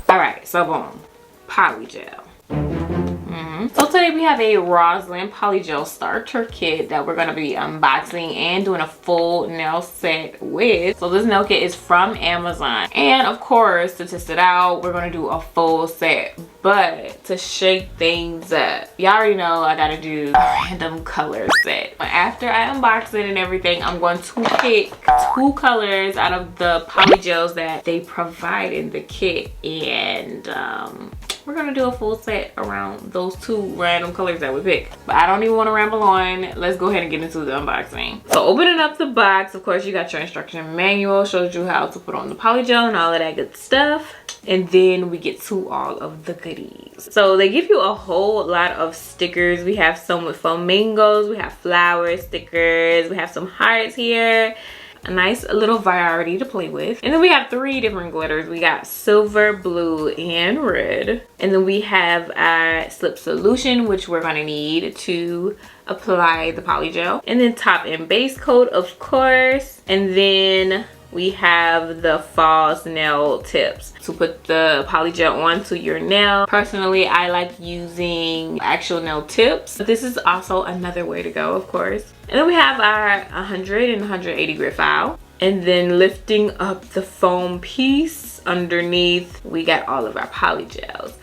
All right, so boom, polygel. So today we have a Rosland polygel starter kit that we're going to be unboxing and doing a full nail set with. So this nail kit is from Amazon, and of course to test it out we're going to do a full set. But to shake things up, y'all already know I gotta do a random color set. But after I unbox it and everything, I'm going to pick 2 colors out of the polygels that they provide in the kit, and we're gonna do a full set around those 2 random colors that we pick. But I don't even want to ramble on. Let's go ahead and get into the unboxing. So opening up the box, of course you got your instruction manual, shows you how to put on the polygel and all of that good stuff. And then we get to all of the goodies. So they give you a whole lot of stickers. We have some with flamingos, we have flower stickers, we have some hearts here. A nice little variety to play with. And then we have 3 different glitters. We got silver, blue, and red. And then we have our slip solution, which we're gonna need to apply the polygel. And then top and base coat, of course. And then we have the false nail tips to put the polygel onto your nail. Personally, I like using actual nail tips. This is also another way to go, of course. And then we have our 100 and 180 grit file. And then lifting up the foam piece underneath, we got all of our polygels.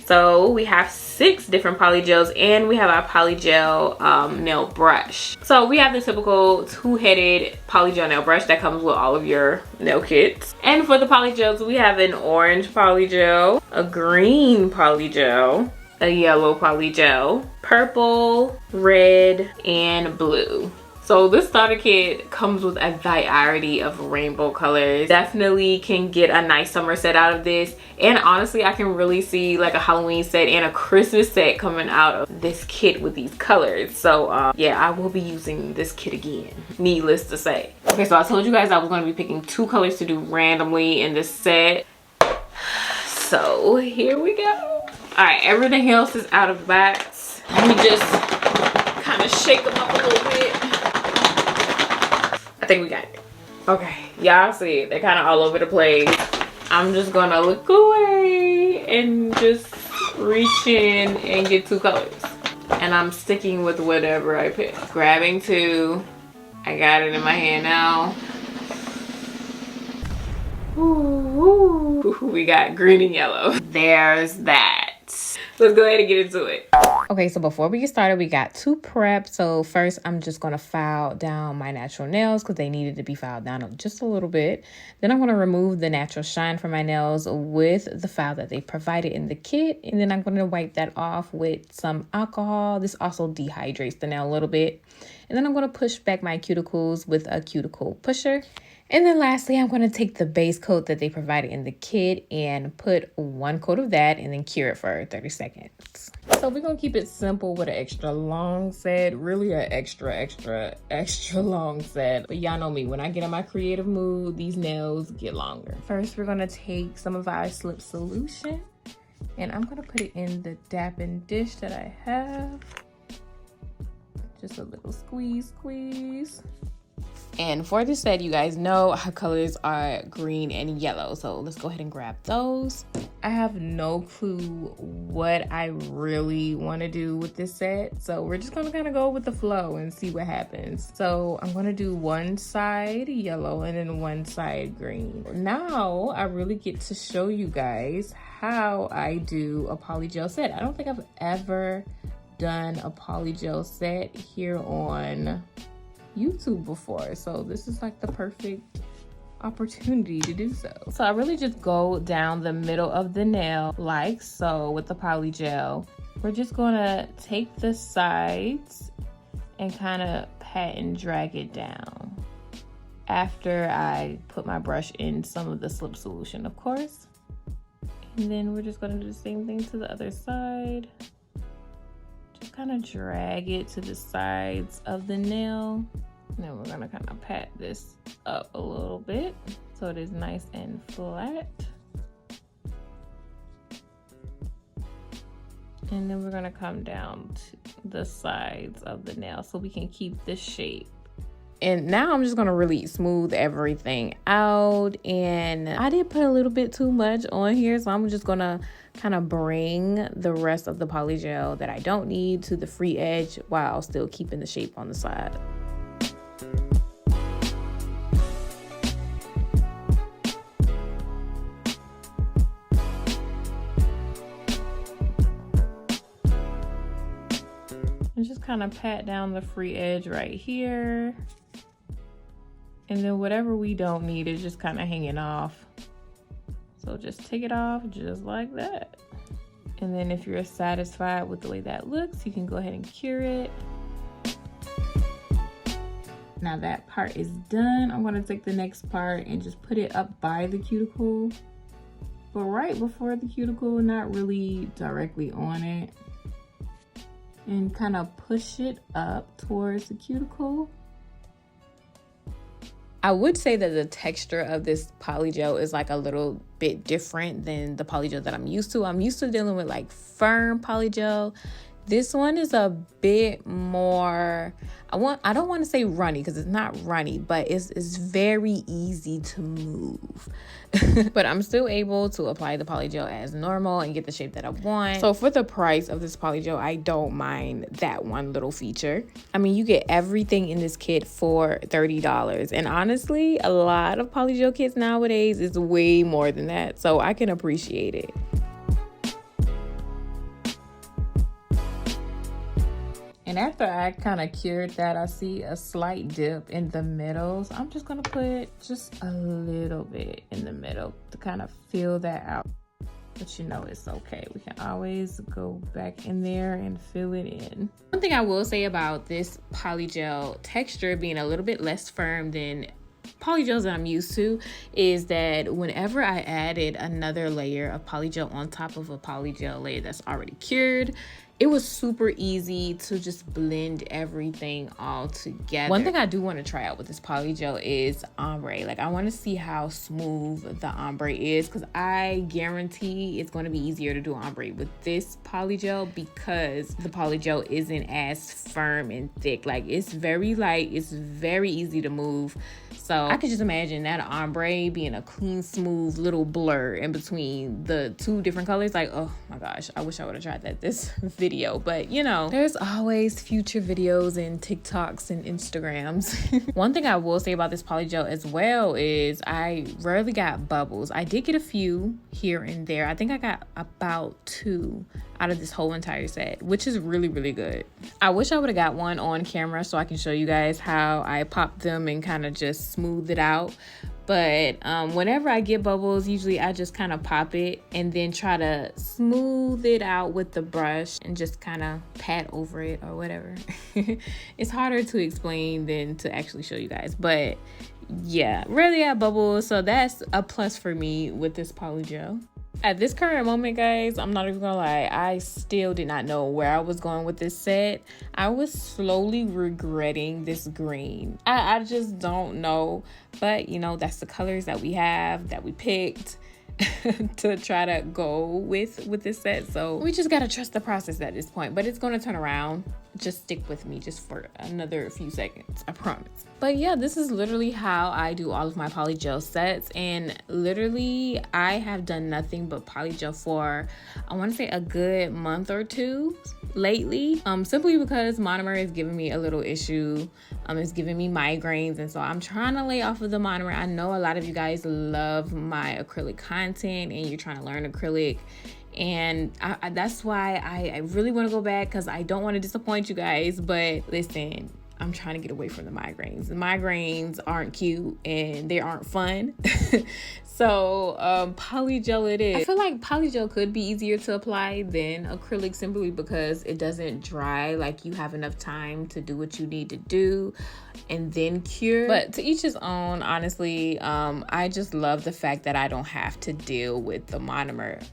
So we have 6 different polygels, and we have our polygel nail brush. So we have the typical 2-headed polygel nail brush that comes with all of your nail kits. And for the polygels, we have an orange polygel, a green polygel, a yellow polygel, purple, red, and blue. So this starter kit comes with a variety of rainbow colors. Definitely can get a nice summer set out of this. And honestly, I can really see like a Halloween set and a Christmas set coming out of this kit with these colors. So yeah, I will be using this kit again, needless to say. Okay, so I told you guys I was going to be picking 2 colors to do randomly in this set. So here we go. All right, everything else is out of the box. Let me just kind of shake them up a little bit. I think we got it. Okay, y'all see they're kind of all over the place. I'm just gonna look away and just reach in and get 2 colors. And I'm sticking with whatever I pick. Grabbing 2. I got it in my hand now. Ooh, we got green and yellow. There's that. Let's go ahead and get into it. Okay, so before we get started, we got 2 preps. So first, I'm just going to file down my natural nails because they needed to be filed down just a little bit. Then I'm going to remove the natural shine from my nails with the file that they provided in the kit. And then I'm going to wipe that off with some alcohol. This also dehydrates the nail a little bit. And then I'm going to push back my cuticles with a cuticle pusher. And then lastly, I'm going to take the base coat that they provided in the kit and put 1 coat of that and then cure it for 30 seconds. So we're going to keep it simple with an extra long set, really an extra long set. But y'all know me, when I get in my creative mood, these nails get longer. First, we're going to take some of our slip solution and I'm going to put it in the dapping dish that I have. Just a little squeeze. And for this set, you guys know our colors are green and yellow. So let's go ahead and grab those. I have no clue what I really want to do with this set. So we're just going to kind of go with the flow and see what happens. So I'm going to do one side yellow and then one side green. Now I really get to show you guys how I do a polygel set. I don't think I've ever done a polygel set here on YouTube before, so this is like the perfect opportunity to do so. So I really just go down the middle of the nail like so with the polygel. We're just gonna take the sides and kind of pat and drag it down after I put my brush in some of the slip solution, of course. And then we're just gonna do the same thing to the other side. Just kind of drag it to the sides of the nail. And then we're gonna kind of pat this up a little bit so it is nice and flat. And then we're gonna come down to the sides of the nail so we can keep the shape. And now I'm just gonna really smooth everything out. And I did put a little bit too much on here, so I'm just gonna kind of bring the rest of the polygel that I don't need to the free edge while still keeping the shape on the side. And just kind of pat down the free edge right here. And then whatever we don't need is just kind of hanging off. So just take it off just like that. And then if you're satisfied with the way that looks, you can go ahead and cure it. Now that part is done, I'm gonna take the next part and just put it up by the cuticle. But right before the cuticle, not really directly on it. And kind of push it up towards the cuticle. I would say that the texture of this polygel is like a little bit different than the polygel that I'm used to. I'm used to dealing with like firm polygel. This one is a bit more, I don't want to say runny because it's not runny, but it's very easy to move. But I'm still able to apply the polygel as normal and get the shape that I want. So for the price of this polygel, I don't mind that one little feature. I mean, you get everything in this kit for $30. And honestly, a lot of polygel kits nowadays is way more than that. So I can appreciate it. And after I kind of cured that, I see a slight dip in the middle. So I'm just gonna put just a little bit in the middle to kind of fill that out. But you know, it's okay. We can always go back in there and fill it in. One thing I will say about this polygel texture being a little bit less firm than polygels that I'm used to is that whenever I added another layer of polygel on top of a polygel layer that's already cured, it was super easy to just blend everything all together. One thing I do want to try out with this polygel is ombre. Like, I want to see how smooth the ombre is, because I guarantee it's going to be easier to do ombre with this polygel because the polygel isn't as firm and thick. Like, it's very light, it's very easy to move. So I could just imagine that ombre being a clean, smooth little blur in between the two different colors. Like, oh my gosh, I wish I would have tried that this video. But you know, there's always future videos and TikToks and Instagrams. One thing I will say about this polygel as well is I rarely got bubbles. I did get a few here and there. I think I got about 2 out of this whole entire set, which is really, really good. I wish I would have got one on camera so I can show you guys how I popped them and kind of just smooth it out. But whenever I get bubbles, usually I just kind of pop it and then try to smooth it out with the brush and just kind of pat over it or whatever. It's harder to explain than to actually show you guys, but yeah, rarely got bubbles, so that's a plus for me with this polygel. At this current moment, guys, I'm not even gonna lie, I still did not know where I was going with this set. I was slowly regretting this green. I just don't know, but you know, that's the colors that we have, that we picked to try to go with this set. So we just gotta trust the process at this point, but it's gonna turn around. Just stick with me just for another few seconds, I promise. But yeah, this is literally how I do all of my polygel sets, and literally I have done nothing but polygel for, I want to say, a good month or 2 lately, simply because monomer is giving me a little issue. It's giving me migraines, and so I'm trying to lay off of the monomer. I know a lot of you guys love my acrylic content and you're trying to learn acrylic, and that's why I really want to go back, because I don't want to disappoint you guys. But listen, I'm trying to get away from the migraines. The migraines aren't cute and they aren't fun. So polygel it is. I feel like polygel could be easier to apply than acrylic, simply because it doesn't dry. Like, you have enough time to do what you need to do and then cure. But to each his own, honestly. I just love the fact that I don't have to deal with the monomer,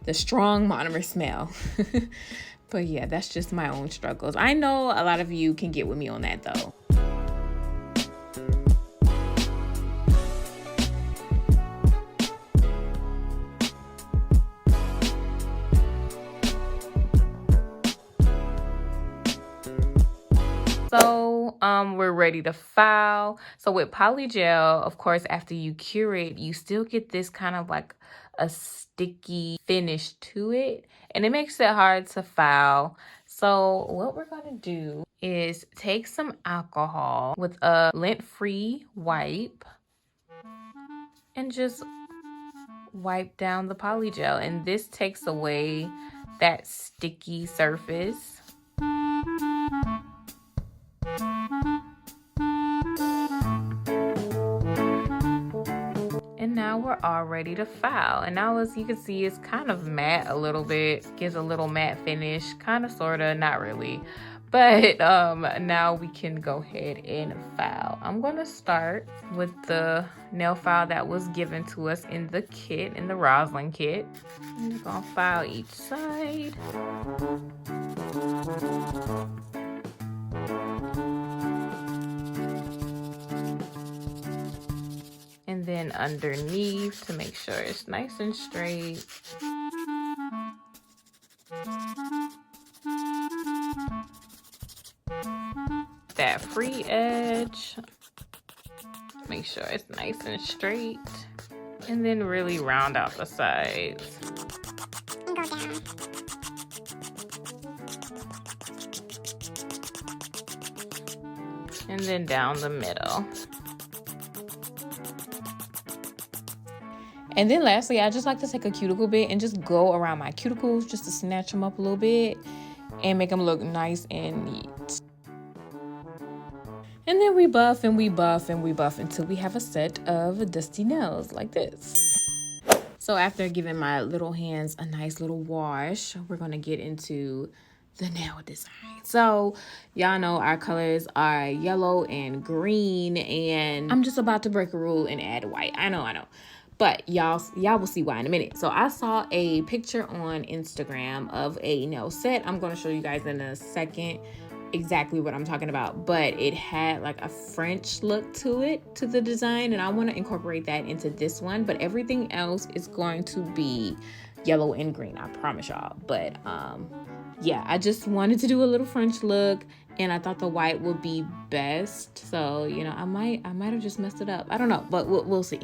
the strong monomer smell. But yeah, that's just my own struggles. I know a lot of you can get with me on that though. So we're ready to file. So with polygel, of course, after you cure it, you still get this kind of like a sticky finish to it, and it makes it hard to file. So what we're gonna do is take some alcohol with a lint-free wipe and just wipe down the polygel, and this takes away that sticky surface. And now we're all ready to file. And now, as you can see, it's kind of matte a little bit, gives a little matte finish, kind of, sort of, not really. But now we can go ahead and file. I'm gonna start with the nail file that was given to us in the kit, in the Rosland kit. I'm just gonna file each side. And then underneath to make sure it's nice and straight. That free edge, make sure it's nice and straight, and then really round out the sides. And go down. And then down the middle. And then lastly, I just like to take a cuticle bit and just go around my cuticles just to snatch them up a little bit and make them look nice and neat. And then we buff and we buff and we buff until we have a set of dusty nails like this. So after giving my little hands a nice little wash, we're gonna get into the nail design. So y'all know our colors are yellow and green, and I'm just about to break a rule and add white. I know. But y'all will see why in a minute. So I saw a picture on Instagram of a nail set. I'm going to show you guys in a second exactly what I'm talking about. But it had like a French look to it, to the design. And I want to incorporate that into this one. But everything else is going to be yellow and green. I promise y'all. But yeah, I just wanted to do a little French look. And I thought the white would be best. So, you know, I might have just messed it up. I don't know, but we'll see.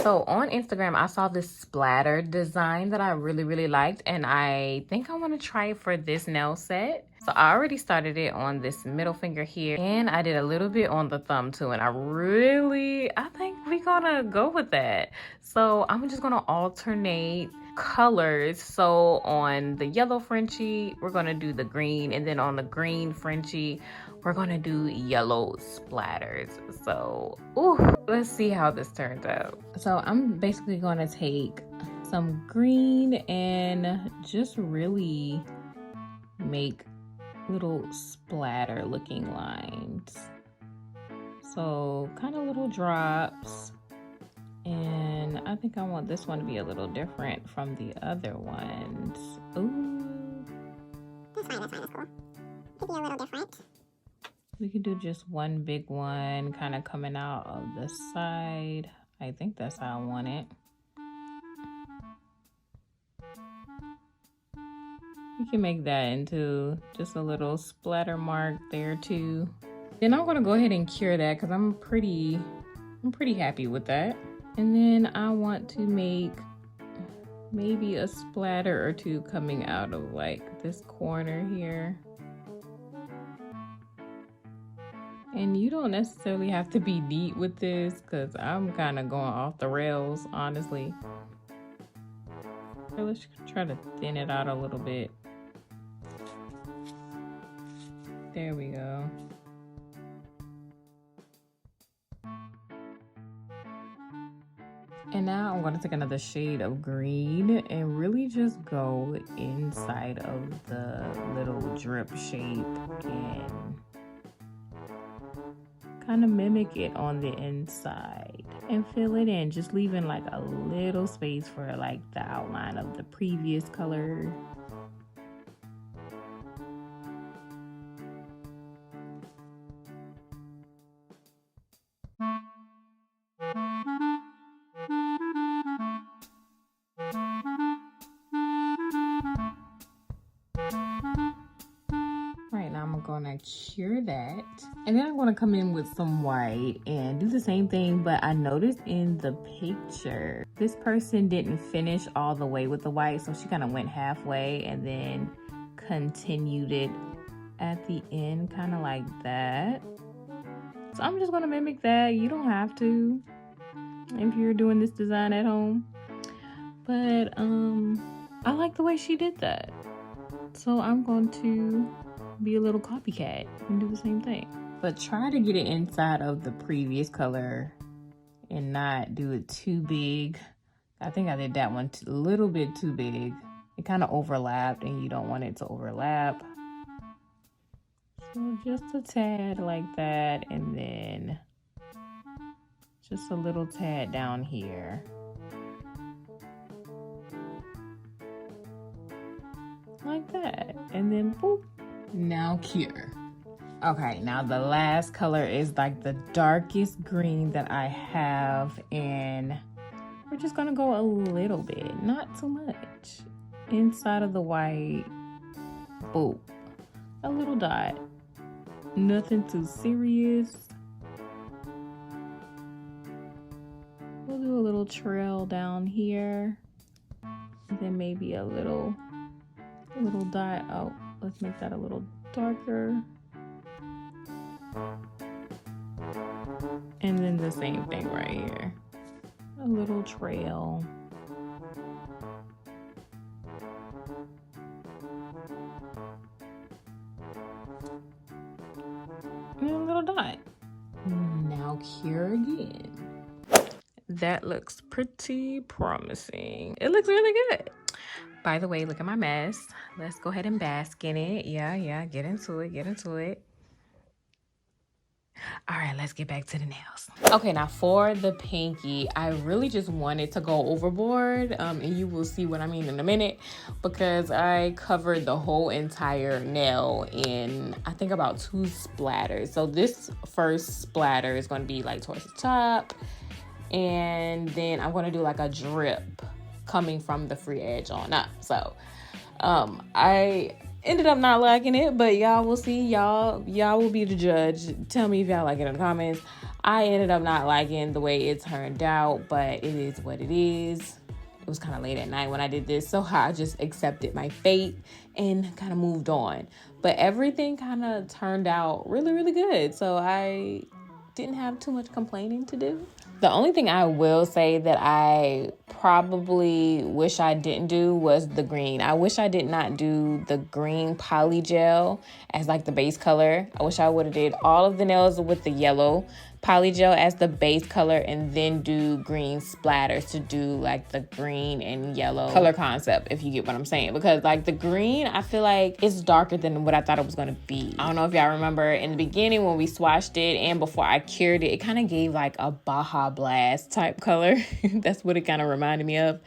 So on Instagram, I saw this splatter design that I really liked, and I think I want to try it for this nail set. So I already started it on this middle finger here, and I did a little bit on the thumb too, and I think we're gonna go with that. So I'm just gonna alternate colors. So on the yellow Frenchie, we're gonna do the green, and then on the green Frenchie, we're gonna do yellow splatters. So, let's see how this turns out. So I'm basically gonna take some green and just really make little splatter looking lines. So kind of little drops. And I think I want this one to be a little different from the other ones. Ooh. That's fine, that's cool. It could be a little different. We could do just one big one kind of coming out of the side. I think that's how I want it. You can make that into just a little splatter mark there too. Then I'm gonna go ahead and cure that because I'm pretty happy with that. And then I want to make maybe a splatter or two coming out of like this corner here. And you don't necessarily have to be neat with this because I'm kind of going off the rails, honestly. So let's try to thin it out a little bit. There we go. And now I'm going to take another shade of green and really just go inside of the little drip shape and kind of mimic it on the inside and fill it in, just leaving like a little space for like the outline of the previous color. cure that. And then I'm gonna come in with some white and do the same thing, but I noticed in the picture, this person didn't finish all the way with the white, so she kind of went halfway and then continued it at the end, kind of like that. So I'm just gonna mimic that. You don't have to if you're doing this design at home. But I like the way she did that. So I'm going to be a little copycat and do the same thing. But try to get it inside of the previous color and not do it too big. I think I did that one a little bit too big. It kind of overlapped and you don't want it to overlap. So just a tad like that, and then just a little tad down here. Like that, and then boop. Now cure. Okay, now the last color is like the darkest green that I have, and we're just gonna go a little bit, not too much, inside of the white. Boop. A little dot. Nothing too serious. We'll do a little trail down here. And then maybe a little dot. Oh, let's make that a little darker. And then the same thing right here. A little trail. And a little dot. Now cure again. That looks pretty promising. It looks really good. By the way, look at my mess. Let's go ahead and bask in it. Yeah, get into it. All right, let's get back to the nails. Okay, now for the pinky, I really just wanted to go overboard, and you will see what I mean in a minute, because I covered the whole entire nail in, I think, about 2 splatters. So this first splatter is going to be like towards the top, and then I'm going to do like a drip coming from the free edge on up. So I ended up not liking it, but y'all will see. Y'all will be the judge. Tell me if y'all like it in the comments. I ended up not liking the way it turned out, but it is what it is. It was kind of late at night when I did this, so I just accepted my fate and kind of moved on. But everything kind of turned out really, really good, so I didn't have too much complaining to do. The only thing I will say that I probably wish I didn't do was the green. I wish I did not do the green polygel as like the base color. I wish I would have did all of the nails with the yellow polygel as the base color and then do green splatters to do like the green and yellow color concept, if you get what I'm saying. Because like the green, I feel like it's darker than what I thought it was gonna be. I don't know if y'all remember in the beginning when we swatched it and before I cured it, it kind of gave like a Baja Blast type color. That's what it kind of reminded me of.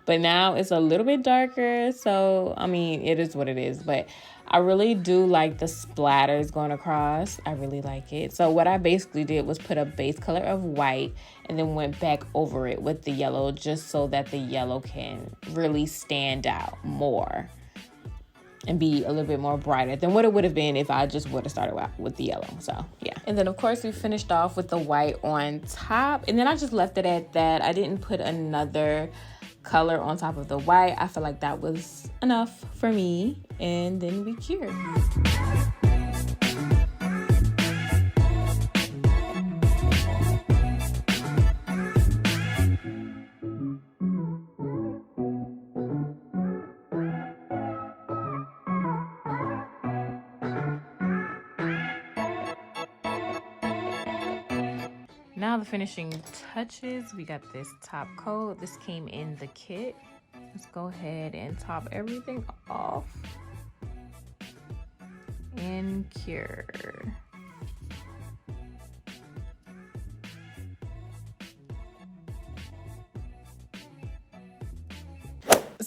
But now it's a little bit darker, so I mean, it is what it is. But I really do like the splatters going across. I really like it. So what I basically did was put a base color of white and then went back over it with the yellow, just so that the yellow can really stand out more and be a little bit more brighter than what it would have been if I just would have started out with the yellow. So yeah. And then of course we finished off with the white on top, and then I just left it at that. I didn't put another color on top of the white. I feel like that was enough for me, and then we cured. Now the finishing touches, we got this top coat. This came in the kit. Let's go ahead and top everything off and cure.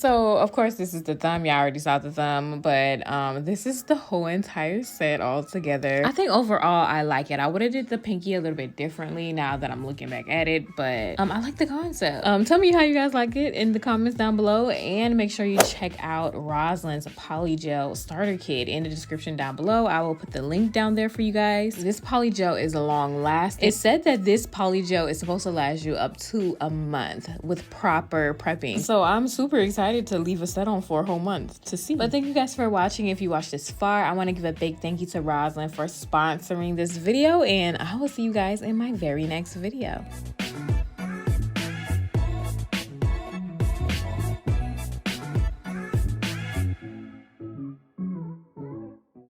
So of course this is the thumb. Y'all already saw the thumb, but this is the whole entire set all together. I think overall I like it. I would have did the pinky a little bit differently now that I'm looking back at it, but I like the concept. Tell me how you guys like it in the comments down below, and make sure you check out Rosland's polygel starter kit in the description down below. I will put the link down there for you guys. This polygel is long lasting. It said that this polygel is supposed to last you up to a month with proper prepping, so I'm super excited to leave a set on for a whole month to see. But thank you guys for watching. If you watched this far, I want to give a big thank you to Rosland for sponsoring this video, and I will see you guys in my very next video.